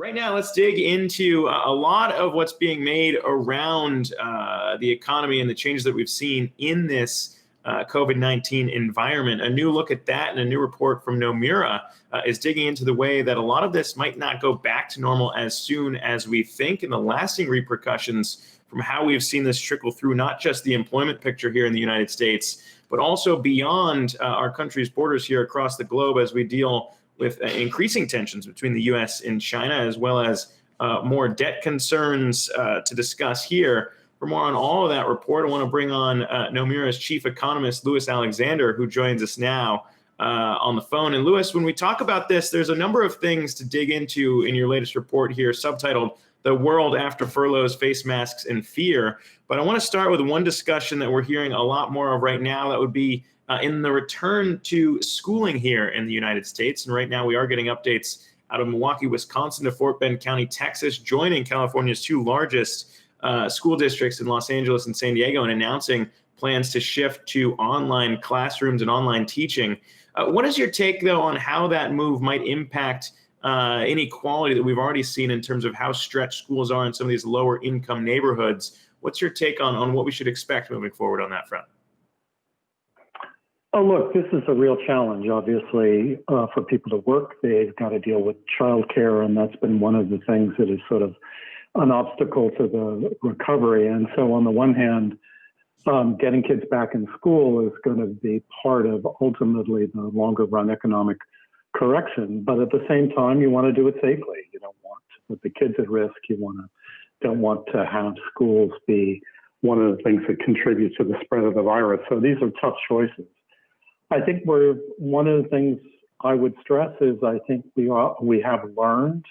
Right now, let's dig into a lot of what's being made around the economy and the changes that we've seen in this COVID-19 environment. A new look at that and a new report from Nomura is digging into the way that a lot of this might not go back to normal as soon as we think, and the lasting repercussions from how we've seen this trickle through not just the employment picture here in the United States, but also beyond our country's borders here across the globe as we deal with increasing tensions between the U.S. and China, as well as more debt concerns to discuss here. For more on all of that report, I want to bring on Nomura's Chief Economist Lewis Alexander, who joins us now on the phone. And Lewis, when we talk about this, there's a number of things to dig into in your latest report here, subtitled "The World After Furloughs, Face Masks, and Fear." But I want to start with one discussion that we're hearing a lot more of right now. That would be in the return to schooling here in the United States. And right now we are getting updates out of Milwaukee, Wisconsin to Fort Bend County, Texas, joining California's two largest school districts in Los Angeles and San Diego, and announcing plans to shift to online classrooms and online teaching. What is your take, though, on how that move might impact inequality that we've already seen in terms of how stretched schools are in some of these lower income neighborhoods? What's your take on what we should expect moving forward on that front? Oh, look, this is a real challenge, obviously, for people to work. They've got to deal with childcare, and that's been one of the things that is sort of an obstacle to the recovery. And so on the one hand, getting kids back in school is going to be part of ultimately the longer run economic correction. But at the same time, you want to do it safely. You don't want to put the kids at risk. Don't want to have schools be one of the things that contributes to the spread of the virus. So these are tough choices. I think one of the things I would stress is I think we have learned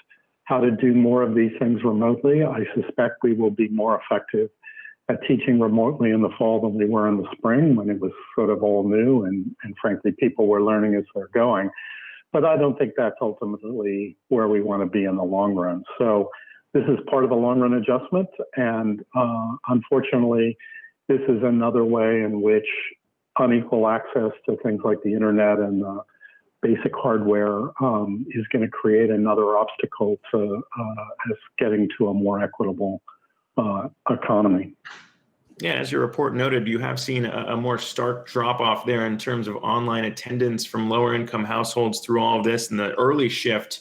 how to do more of these things remotely. I suspect we will be more effective at teaching remotely in the fall than we were in the spring, when it was sort of all new and frankly, people were learning as they're going. But I don't think that's ultimately where we want to be in the long run. So this is part of a long run adjustment. And unfortunately, this is another way in which unequal access to things like the internet and basic hardware is going to create another obstacle to us getting to a more equitable economy. Yeah, as your report noted, you have seen a more stark drop-off there in terms of online attendance from lower-income households through all of this, and the early shift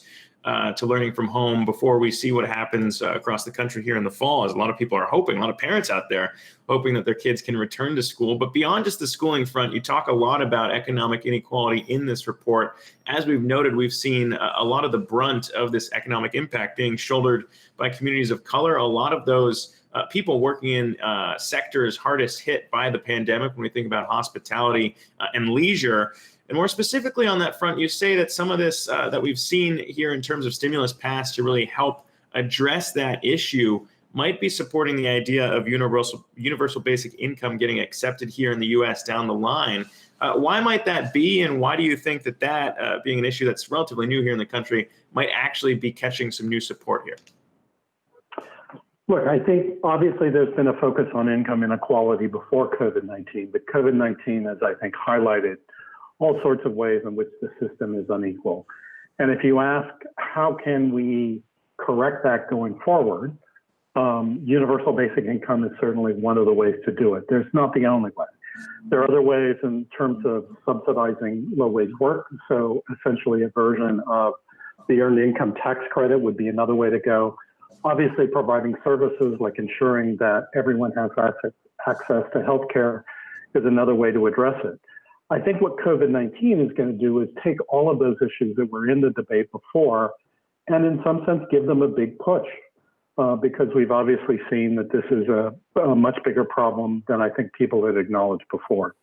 to learning from home before we see what happens across the country here in the fall, as a lot of people are hoping, a lot of parents out there hoping that their kids can return to school. But beyond just the schooling front, you talk a lot about economic inequality in this report. As we've noted, we've seen a lot of the brunt of this economic impact being shouldered by communities of color. A lot of those people working in sectors hardest hit by the pandemic, when we think about hospitality and leisure. And more specifically on that front, you say that some of this that we've seen here in terms of stimulus passed to really help address that issue might be supporting the idea of universal basic income getting accepted here in the U.S. down the line. Why might that be, and why do you think that being an issue that's relatively new here in the country might actually be catching some new support here? Look, I think obviously there's been a focus on income inequality before COVID-19, but COVID-19 has, I think, highlighted all sorts of ways in which the system is unequal. And if you ask, how can we correct that going forward? Universal basic income is certainly one of the ways to do it. There's not the only way. There are other ways in terms of subsidizing low-wage work. So essentially a version of the earned income tax credit would be another way to go. Obviously, providing services like ensuring that everyone has access to healthcare is another way to address it. I think what COVID-19 is going to do is take all of those issues that were in the debate before and in some sense give them a big push, because we've obviously seen that this is a much bigger problem than I think people had acknowledged before.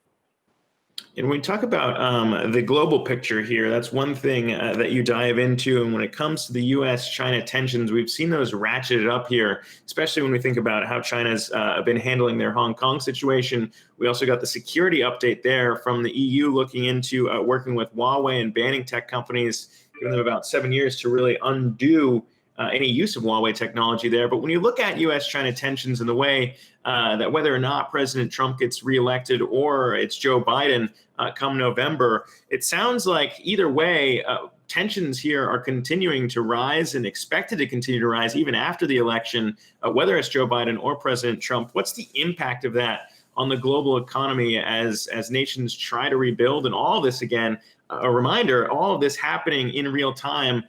And when we talk about the global picture here, that's one thing that you dive into. And when it comes to the U.S.-China tensions, we've seen those ratcheted up here, especially when we think about how China's been handling their Hong Kong situation. We also got the security update there from the EU looking into working with Huawei and banning tech companies, giving them about 7 years to really undo any use of Huawei technology there. But when you look at U.S.-China tensions and the way that whether or not President Trump gets reelected or it's Joe Biden come November, it sounds like either way, tensions here are continuing to rise and expected to continue to rise even after the election, whether it's Joe Biden or President Trump. What's the impact of that on the global economy as nations try to rebuild? And all of this, again, a reminder, all of this happening in real time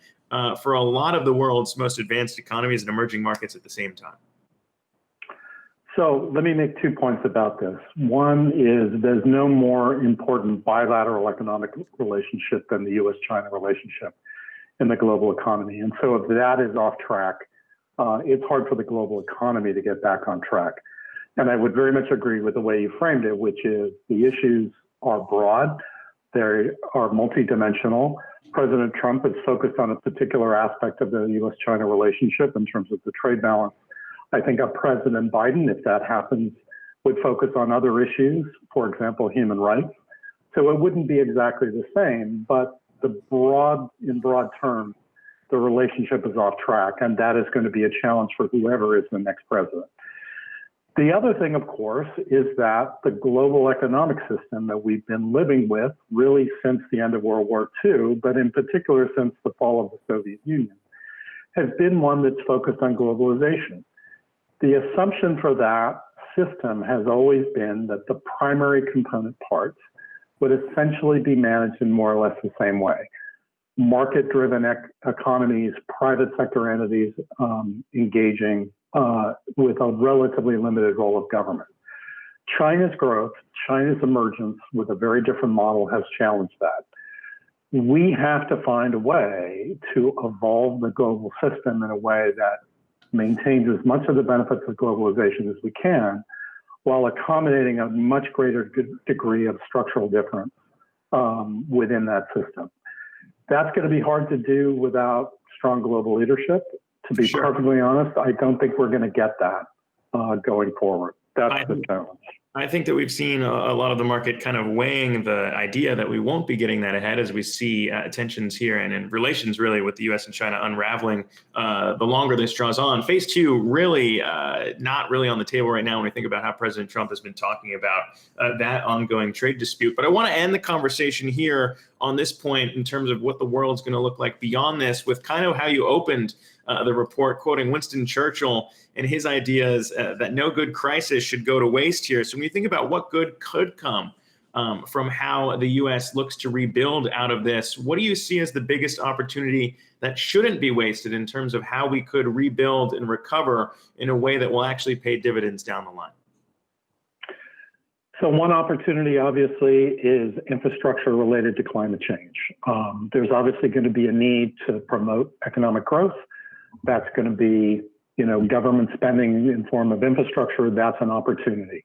for a lot of the world's most advanced economies and emerging markets at the same time. So let me make 2 points about this. One is there's no more important bilateral economic relationship than the U.S.-China relationship in the global economy. And so if that is off track, it's hard for the global economy to get back on track. And I would very much agree with the way you framed it, which is the issues are broad, they are multidimensional. President Trump is focused on a particular aspect of the U.S.-China relationship in terms of the trade balance. I think President Biden, if that happens, would focus on other issues, for example, human rights. So it wouldn't be exactly the same, but in broad terms, the relationship is off track, and that is going to be a challenge for whoever is the next president. The other thing, of course, is that the global economic system that we've been living with really since the end of World War II, but in particular since the fall of the Soviet Union, has been one that's focused on globalization. The assumption for that system has always been that the primary component parts would essentially be managed in more or less the same way. Market-driven economies, private sector entities engaging with a relatively limited role of government. China's growth, China's emergence with a very different model has challenged that. We have to find a way to evolve the global system in a way that maintains as much of the benefits of globalization as we can, while accommodating a much greater degree of structural difference within that system. That's going to be hard to do without strong global leadership. To be perfectly honest, I don't think we're going to get that going forward. That's the challenge. I think that we've seen a lot of the market kind of weighing the idea that we won't be getting that ahead as we see tensions here and in relations really with the U.S. and China unraveling the longer this draws on. Phase two really not really on the table right now when we think about how President Trump has been talking about that ongoing trade dispute. But I want to end the conversation here on this point in terms of what the world's going to look like beyond this with kind of how you opened the report, quoting Winston Churchill and his ideas that no good crisis should go to waste here. So when you think about what good could come from how the U.S. looks to rebuild out of this, what do you see as the biggest opportunity that shouldn't be wasted in terms of how we could rebuild and recover in a way that will actually pay dividends down the line? So one opportunity, obviously, is infrastructure related to climate change. There's obviously going to be a need to promote economic growth. That's going to be, government spending in form of infrastructure. That's an opportunity.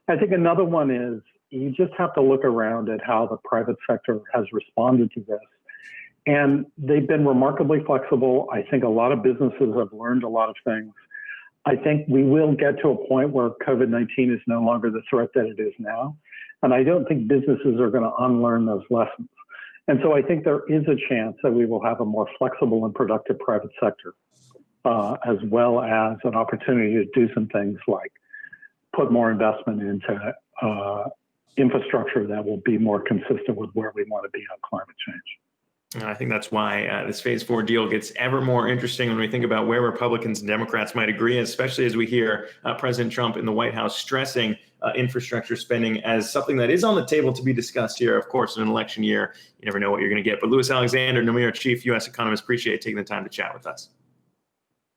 I think another one is you just have to look around at how the private sector has responded to this. And they've been remarkably flexible. I think a lot of businesses have learned a lot of things. I think we will get to a point where COVID-19 is no longer the threat that it is now. And I don't think businesses are going to unlearn those lessons. And so I think there is a chance that we will have a more flexible and productive private sector, as well as an opportunity to do some things like put more investment into infrastructure that will be more consistent with where we want to be on climate change. And I think that's why this phase four deal gets ever more interesting when we think about where Republicans and Democrats might agree, especially as we hear President Trump in the White House stressing infrastructure spending as something that is on the table to be discussed here. Of course, in an election year, you never know what you're going to get. But Lewis Alexander, Nomura Chief U.S. Economist, appreciate taking the time to chat with us.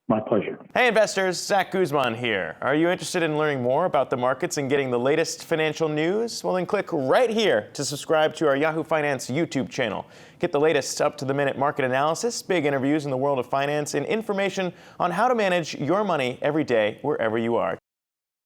My pleasure. Hey investors, Zack Guzman here. Are you interested in learning more about the markets and getting the latest financial news? Well, then click right here to subscribe to our Yahoo Finance YouTube channel. Get the latest up-to-the-minute market analysis, big interviews in the world of finance, and information on how to manage your money every day wherever you are.